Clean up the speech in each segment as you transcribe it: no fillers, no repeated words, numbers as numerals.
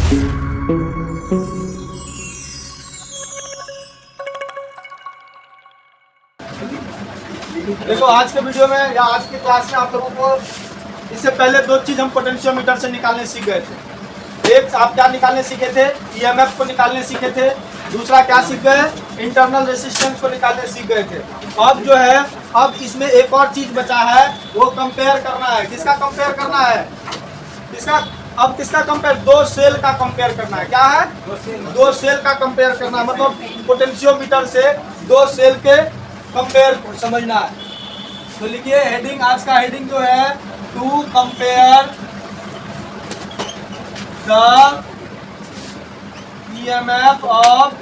देखो आज के वीडियो में या आज के क्लास में आप लोगों को इससे पहले दो चीज हम पोटेंशियोमीटर से निकालने सीख गए थे। एक आप क्या निकालने सीखे थे, ईएमएफ को निकालने सीखे थे। दूसरा क्या सीख गए, इंटरनल रेजिस्टेंस को निकालने सीख गए थे। अब जो है, अब इसमें एक और चीज बचा है, वो कंपेयर करना है। किसका कंपेयर करना है, अब किसका कंपेयर, दो सेल का कंपेयर करना है। क्या है, दो सेल का कंपेयर करना है, मतलब पोटेंशियोमीटर से दो सेल के कंपेयर समझना है। तो लिखिए हेडिंग, आज का हेडिंग जो है, to compare the EMF of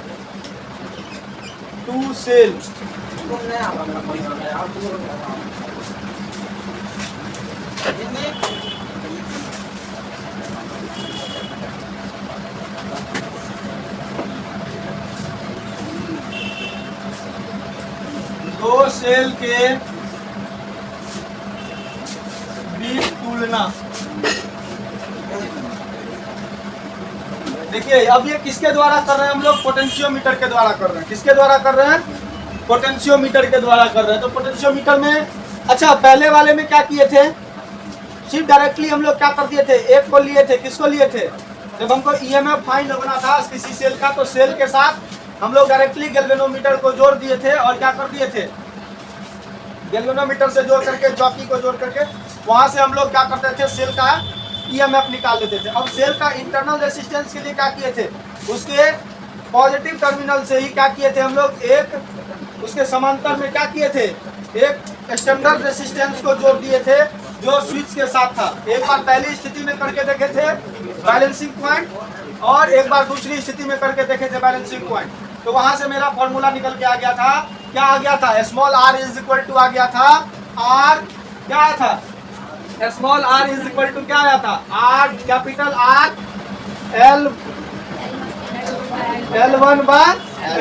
two cell. दो सेल के बीच तुलना। देखिए अब ये किसके द्वारा कर रहे हैं हम लोग, पोटेंशियोमीटर के द्वारा कर रहे हैं। किसके द्वारा कर रहे हैं, पोटेंशियोमीटर के द्वारा कर रहे हैं। तो पोटेंशियोमीटर में, अच्छा पहले वाले में क्या किए थे, सिर्फ डायरेक्टली हम लोग क्या कर दिए थे, एक को लिए थे। किसको लिए थे, जब हमको ईएमएफ फाइंड करना था किसी सेल का, तो सेल के साथ हम लोग डायरेक्टली गैल्वेनोमीटर को जोड़ दिए थे। और क्या कर दिए थे, गैल्वेनोमीटर से जोड़ करके, जॉकी को जोड़ करके, वहां से हम लोग क्या करते थे, सेल का ईएमएफ निकाल देते थे। अब सेल का इंटरनल रेजिस्टेंस के लिए क्या किए थे, उसके पॉजिटिव टर्मिनल से ही क्या किए थे हम लोग, एक उसके समांतर में क्या किए थे, एक स्टैंडर्ड रेजिस्टेंस को जोड़ दिए थे, जो स्विच के साथ था। एक बार पहली स्थिति में करके देखे थे बैलेंसिंग पॉइंट, और एक बार दूसरी स्थिति में करके देखे थे बैलेंसिंग पॉइंट। तो वहां से मेरा फॉर्मूला निकल के आ गया था, क्या आ गया था, small r is equal to आ गया था r, क्या आया था, small r is equal to क्या आया था, r capital R L1 by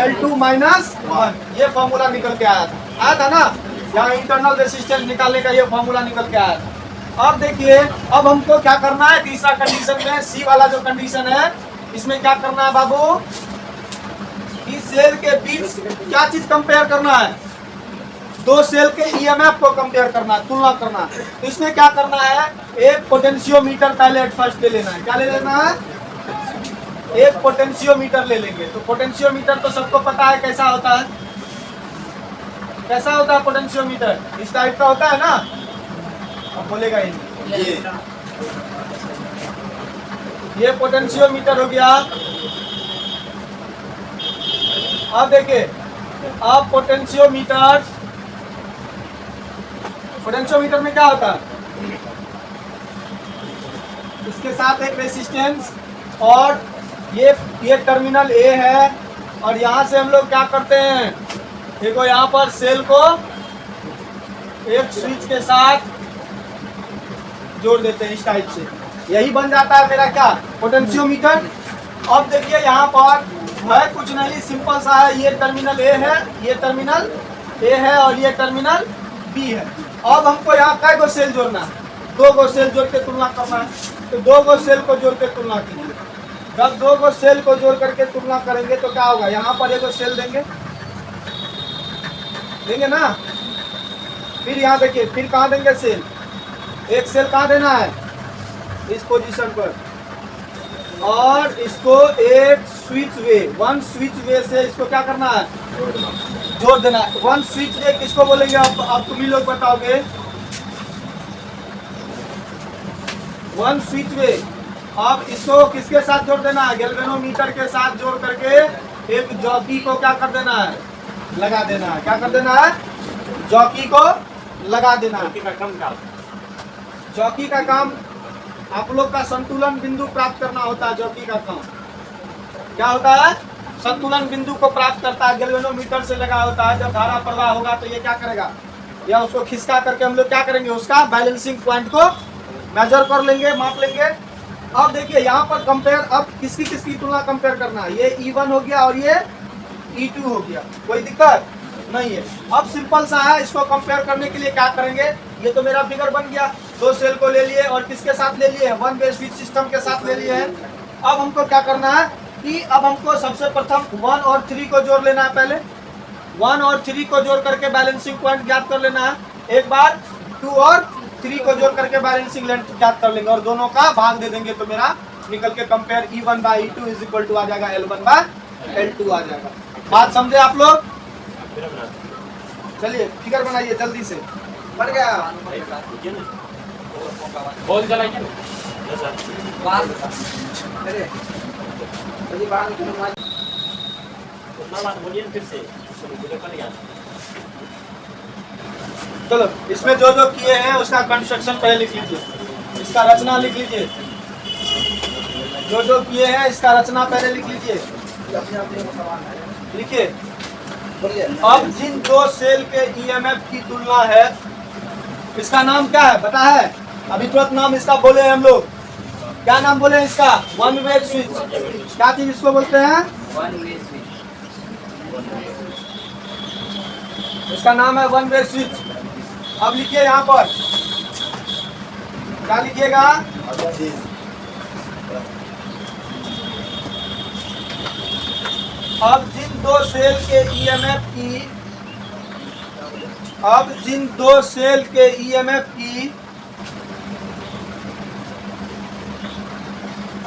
L2 minus 1। ये फॉर्मूला निकल के आया था ना, यहाँ इंटरनल रेजिस्टेंस निकालने का ये फॉर्मूला निकल के आया था। अब देखिए, अब हमको क्या करना है, तीसरा कंडीशन में, सी वाला जो कंडीशन है, इसमें क्या करना है बाबू, इस सेल के बीच क्या चीज कंपेयर करना है, दो सेल के ईएमएफ को कंपेयर करना है, तुलना करना है। तो इसमें क्या करना है, एक पोटेंशियोमीटर पहले एट फर्स्ट ले लेना है। क्या ले लेना है, एक पोटेंशियोमीटर ले लेंगे। तो पोटेंशियोमीटर तो सबको पता है कैसा होता है, कैसा होता है पोटेंशियोमीटर, इस टाइप का होता है ना, अब बोलेगा ये पोटेंशियोमीटर हो गया। अब देखिए, अब पोटेंशियोमीटर में क्या होता है, इसके साथ एक रेजिस्टेंस, और ये टर्मिनल ए है, और यहाँ से हम लोग क्या करते हैं, देखो यहाँ पर सेल को एक स्विच के साथ जोड़ देते हैं इस टाइप से। यही बन जाता है मेरा क्या, पोटेंशियोमीटर। अब देखिए यहाँ पर है कुछ नहीं, सिंपल सा है, ये टर्मिनल ए है, ये टर्मिनल ए है, और ये टर्मिनल बी है। अब हमको यहाँ कै गो सेल जोड़ना है, दो गो सेल जोड़ के तुलना करना है। तो दो गो सेल को जोड़ के तुलना कीजिए। जब दो गो सेल को जोड़ करके तुलना करेंगे तो क्या होगा, यहाँ पर एक सेल देंगे ना, फिर यहाँ देखिए, फिर कहाँ देंगे सेल, एक सेल कहाँ देना है, इस पोजीशन पर, और इसको एक स्विच वे, वन स्विच वे से इसको क्या करना है, जोड़ देना है। वन स्विच वे किसको बोलेंगे, अब तुम ही लोग बताओगे, वन स्विच वे। अब इसको किसके साथ जोड़ देना है, गैल्वेनोमीटर के साथ जोड़ करके एक जॉकी को क्या कर देना है, लगा देना है। क्या कर देना है, जॉकी को लगा देना है। जॉकी का काम आप लोग का संतुलन बिंदु प्राप्त करना होता है। जॉकी का काम क्या होता है, संतुलन बिंदु को प्राप्त करता है, गैल्वेनोमीटर से लगा होता है। जब धारा प्रवाह होगा तो ये क्या करेगा, या उसको खिसका करके हम लोग क्या करेंगे, उसका बैलेंसिंग पॉइंट को मेजर कर लेंगे, माप लेंगे। अब देखिए यहाँ पर कंपेयर, अब किसकी तुलना कंपेयर करना है, ये E1 हो गया और ये E2 हो गया, कोई दिक्कत नहीं है। अब सिंपल सा है, इसको कंपेयर करने के लिए क्या करेंगे, ये तो मेरा फिगर बन गया, दो सेल को ले लिए और किसके साथ ले लिए, वन वे स्विच सिस्टम के साथ ले लिए हैं। अब हमको क्या करना है कि अब हमको सबसे प्रथम 1 और 3 को जोड़ लेना है। पहले 1 और 3 को जोड़ करके बैलेंसिंग पॉइंट ज्ञात कर लेना है। एक बार 2 और 3 को जोड़ करके बैलेंसिंग लेंथ ज्ञात कर लेंगे और दोनों का भाग दे देंगे तो मेरा निकल के compare E1 by E2 is equal to आ जाएगा L1 बाई L2 आ जाएगा। बात समझे आप लोग? चलिए फिगर बनाइए जल्दी से। बन गया? बोल चलाइए फिर से। चलो इसमें जो जो किए हैं उसका कंस्ट्रक्शन पहले लिख लीजिए, इसका रचना लिख लीजिए। जो जो किए हैं इसका रचना पहले लिख लीजिए। लिखिए। अब जिन दो सेल के ईएमएफ की तुलना है, इसका नाम क्या है पता है? अभी तुरंत नाम इसका बोले हम लोग। क्या नाम बोले इसका? One way switch. क्या चीज इसको बोलते हैं? इसका नाम है वन वे स्विच। अब लिखिए यहाँ पर क्या लिखिएगा? अब जिन दो सेल के ईएमएफ की अब जिन दो सेल के ईएमएफ की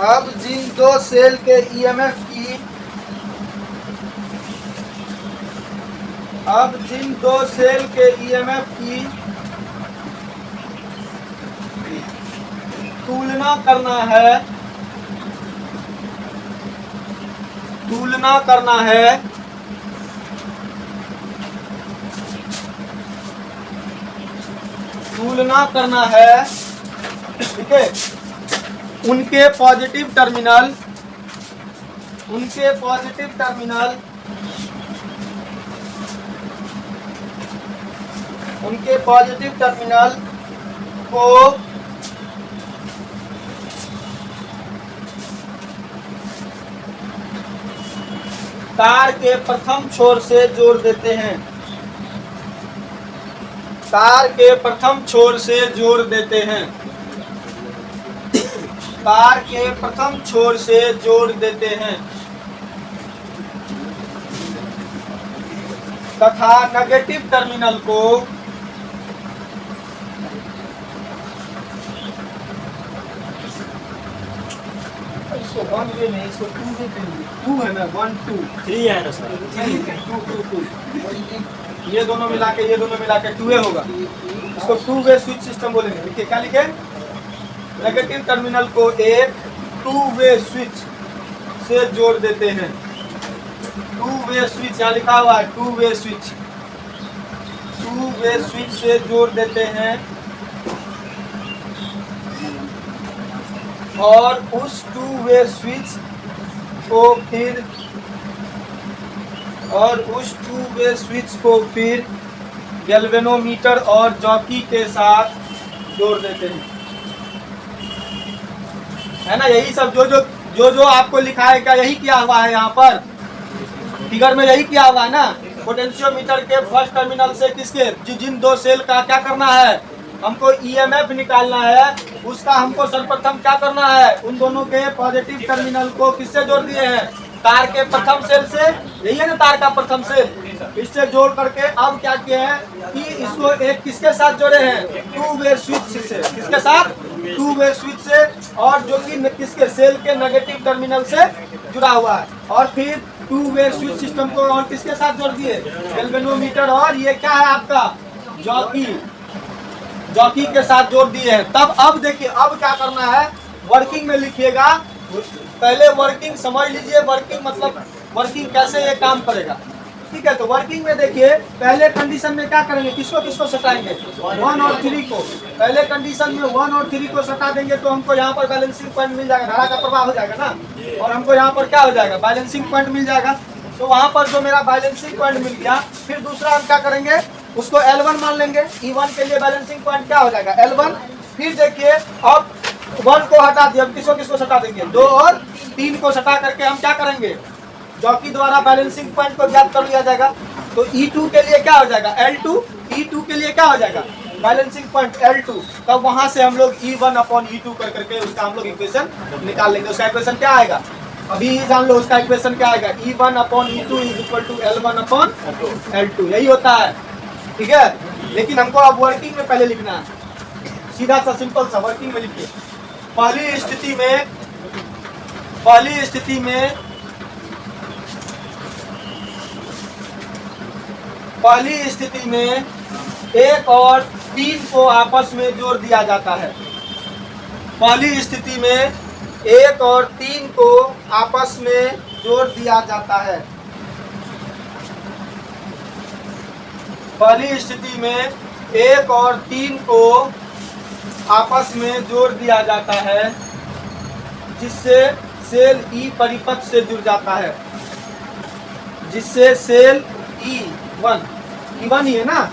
अब जिन दो सेल के ईएमएफ की अब जिन दो सेल के ईएमएफ की तुलना करना है तुलना करना है ठीक है, उनके पॉजिटिव टर्मिनल को तार के प्रथम छोर से जोड़ देते हैं। तार के प्रथम छोर से जोड़ देते हैं। तार के प्रथम छोर से जोड़ देते हैं तथा नेगेटिव टर्मिनल को इसको 1 वे नहीं, इसको 2 वे करेंगे। 2 है ना, 1 2 3 है ना सर। 2 ये दोनों मिला के 2 वे होगा। इसको 2 वे स्विच सिस्टम बोलेंगे। देखिए क्या लिखे? नेगेटिव टर्मिनल को एक 2 वे स्विच से जोड़ देते हैं। 2 वे स्विच यहाँ लिखा हुआ है, 2 वे स्विच। 2 वे स्विच से जोड़ देते हैं और उस 2 वे स्विच को फिर गैल्वेनोमीटर और जॉकी के साथ जोड़ देते हैं। है ना? यही सब जो आपको लिखा है क्या यही किया हुआ है यहाँ पर फिगर में? यही किया हुआ है ना? पोटेंशियोमीटर के फर्स्ट टर्मिनल से किसके जिन दो सेल का क्या करना है? हमको ईएमएफ निकालना है। उसका हमको सर्वप्रथम क्या करना है? उन दोनों के पॉजिटिव टर्मिनल को किससे जोड़ दिए हैं? तार के प्रथम सेल से। यही है ना तार का प्रथम सेल? इससे जोड़ करके अब क्या किए हैं कि इसको एक किसके साथ जोड़े हैं? 2 वे स्विच से। किसके साथ? 2 वे स्विच से, और जो कि किसके सेल के नेगेटिव टर्मिनल से जुड़ा हुआ है। और फिर 2 वे स्विच सिस्टम को और किसके साथ जोड़ दिए? गैल्वेनोमीटर और ये क्या है आपका? जॉकी के साथ जोड़ दिए हैं। तब अब देखिए अब क्या करना है? वर्किंग में लिखिएगा। पहले वर्किंग समझ लीजिए। वर्किंग मतलब वर्किंग कैसे ये काम करेगा। ठीक है, तो वर्किंग में देखिए पहले कंडीशन में क्या करेंगे? किसको सटाएंगे? 1 और 3 को। पहले कंडीशन में 1 और 3 को सटा देंगे तो हमको यहाँ पर बैलेंसिंग पॉइंट मिल जाएगा। धारा का प्रवाह हो जाएगा ना, और हमको यहाँ पर क्या हो जाएगा? बैलेंसिंग पॉइंट मिल जाएगा। तो वहाँ पर जो मेरा बैलेंसिंग पॉइंट मिल गया, फिर दूसरा हम क्या करेंगे? उसको L1 मान लेंगे। E1 के लिए बैलेंसिंग पॉइंट क्या हो जाएगा? L1। फिर देखिए अब 1 को हटा दिया, अब किसको सटा देंगे? 2 और 3 को सटा करके हम क्या करेंगे? जॉकी द्वारा बैलेंसिंग पॉइंट को ज्ञात कर लिया जाएगा। तो E2 के लिए क्या हो जाएगा? L2। E2 के लिए क्या हो जाएगा? बैलेंसिंग पॉइंट L2, तब वहां से हम लोग E1 अपॉन E2 कर करके उसका हम लोग इक्वेशन निकाल लेंगे। उसका इक्वेशन क्या आएगा, अभी जान लो उसका इक्वेशन क्या आएगा, E1 upon E2 is equal to L1 upon L2, यही होता है, ठीक है। लेकिन हमको अब वर्किंग में पहले लिखना है, सीधा सा सिंपल सा वर्किंग में लिखिए। पहली स्थिति में 1 और 3 को आपस में जोड़ दिया जाता है। पहली स्थिति में 1 और 3 को आपस में जोड़ दिया जाता है। पहली स्थिति में 1 और 3 को आपस में जोड़ दिया जाता है, जिससे सेल E परिपथ से जुड़ जाता है, जिससे सेल E1 ही है ना,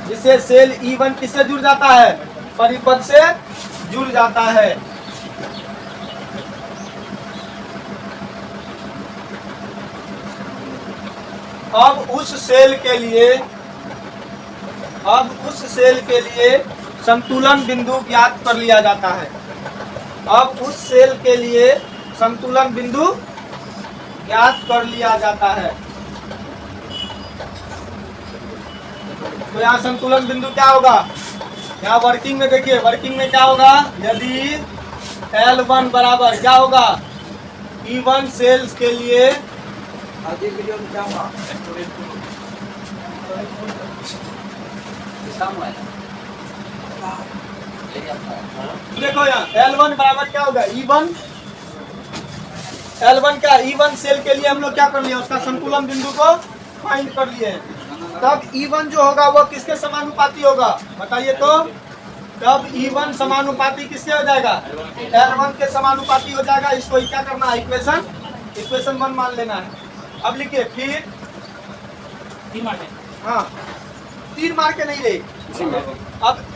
जिससे सेल E1 किससे जुड़ जाता है, परिपथ से जुड़ जाता है। अब उस सेल के लिए संतुलन बिंदु ज्ञात कर लिया जाता है। अब उस सेल के लिए संतुलन बिंदु ज्ञात कर लिया जाता है। तो यहाँ संतुलन बिंदु क्या होगा, यहाँ वर्किंग में देखिए, वर्किंग में क्या होगा, यदि L1 बराबर क्या होगा, E1 सेल्स के लिए देखो यहाँ L1 बराबर क्या होगा, L1 क्या, E1 सेल के लिए हम लोग क्या कर लिए, उसका संतुलन बिंदु को फाइंड कर लिए। तब E1 जो होगा वो किसके समानुपाती होगा, बताइए तो, तब E1 समानुपाती किसके हो जाएगा, L1 के समानुपाती हो जाएगा। इसको क्या करना है, इक्वेशन 1 मान लेना है। अब लिखिए, फिर 3 मार्क है। हाँ 3 मार के नहीं रहे।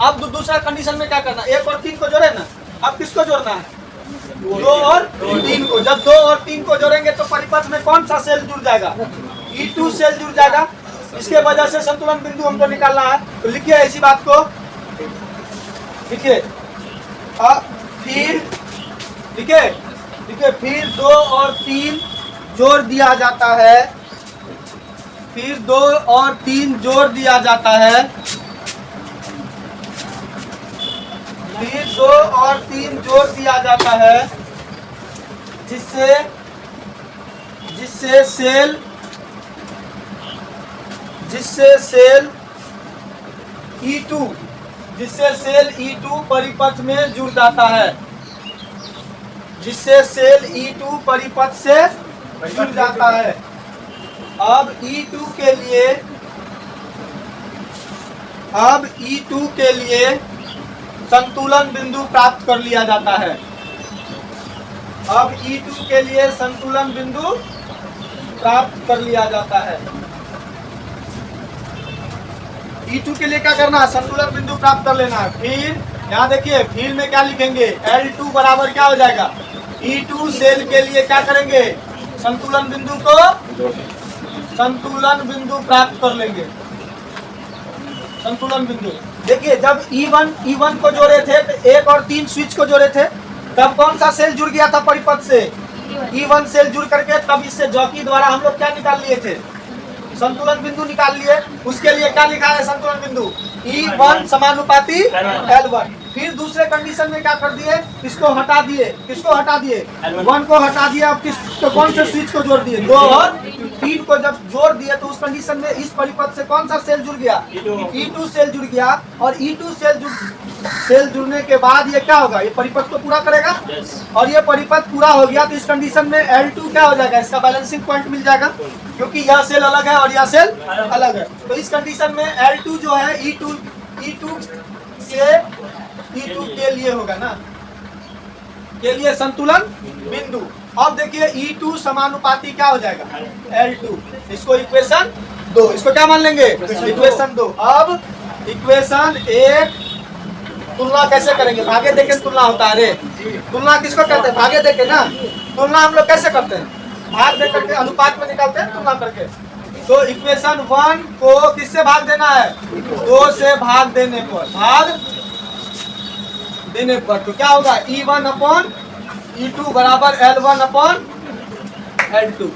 अब दूसरा कंडीशन में क्या करना, 1 और 3 को जोड़े ना, अब किसको जोड़ना है, 2 और 3 को। जब 2 और 3 को जोड़ेंगे तो परिपथ में कौन सा सेल जुड़ जाएगा, E2 सेल जुड़ जाएगा। इसके वजह से संतुलन बिंदु हमको निकालना है। तो लिखिए ऐसी बात को, लिखिए फिर 2 और 3 जोड़ दिया जाता है, फिर 2 और 3 जोड़ दिया जाता है, फिर 2 और 3 जोड़ दिया जाता है, जिससे सेल E2 परिपथ में जुड़ जाता है, जिससे सेल E2 परिपथ से जुड़ जाता है। अब E2 के लिए संतुलन बिंदु प्राप्त कर लिया जाता है। अब E2 के लिए संतुलन बिंदु प्राप्त कर लिया जाता है। E2 के लिए क्या करना है, संतुलन बिंदु प्राप्त कर लेना है। फिर यहाँ देखिए, फिर में क्या लिखेंगे, L2 बराबर क्या हो जाएगा, E2 सेल के लिए क्या करेंगे, संतुलन बिंदु प्राप्त कर लेंगे। संतुलन बिंदु देखिए, जब E1 को जोड़े थे तो 1 और 3 स्विच को जोड़े थे, तब कौन सा सेल जुड़ गया था परिपथ से, E1 सेल जुड़ करके, तब इससे जॉकी द्वारा हम लोग क्या निकाल लिए थे, संतुलन बिंदु निकाल लिए। उसके लिए क्या लिखा है, संतुलन बिंदु E1 समानुपाती L1। फिर दूसरे कंडीशन में क्या कर दिए, किसको हटा दिए, 1 को हटा दिया। अब तो कौन से स्विच को जोड़ दिए, 2 और 3 को जब जोड़ दिए तो उस कंडीशन में इस परिपथ से कौन सा सेल जुड़ गया, E2 सेल जुड़ गया। और E2 सेल जुड़ने के बाद ये क्या होगा, ये परिपथ को पूरा करेगा। और ये परिपथ पूरा हो गया तो इस कंडीशन में L2 क्या हो जाएगा, इसका बैलेंसिंग पॉइंट मिल जाएगा, क्योंकि यह सेल अलग है और यह सेल अलग है। तो इस कंडीशन में L2 जो है E2 के लिए होगा ना, के लिए संतुलन बिंदु। अब देखिए E2 समानुपाती क्या हो जाएगा, L2। इसको इक्वेशन 2, इसको क्या मान लेंगे, इक्वेशन 2। अब इक्वेशन 1 तुलना कैसे करेंगे, भागे देके तुलना होता है। अरे तुलना किसको कहते हैं, भागे देके ना। तुलना हम लोग कैसे करते हैं, भाग दे करके अनुपात में निकालते हैं तुलना करके। तो इक्वेशन 1 को किससे भाग देना है? 2 से भाग देने पर तो क्या होगा? E1 अपॉन E2 बराबर L1 अपॉन L2।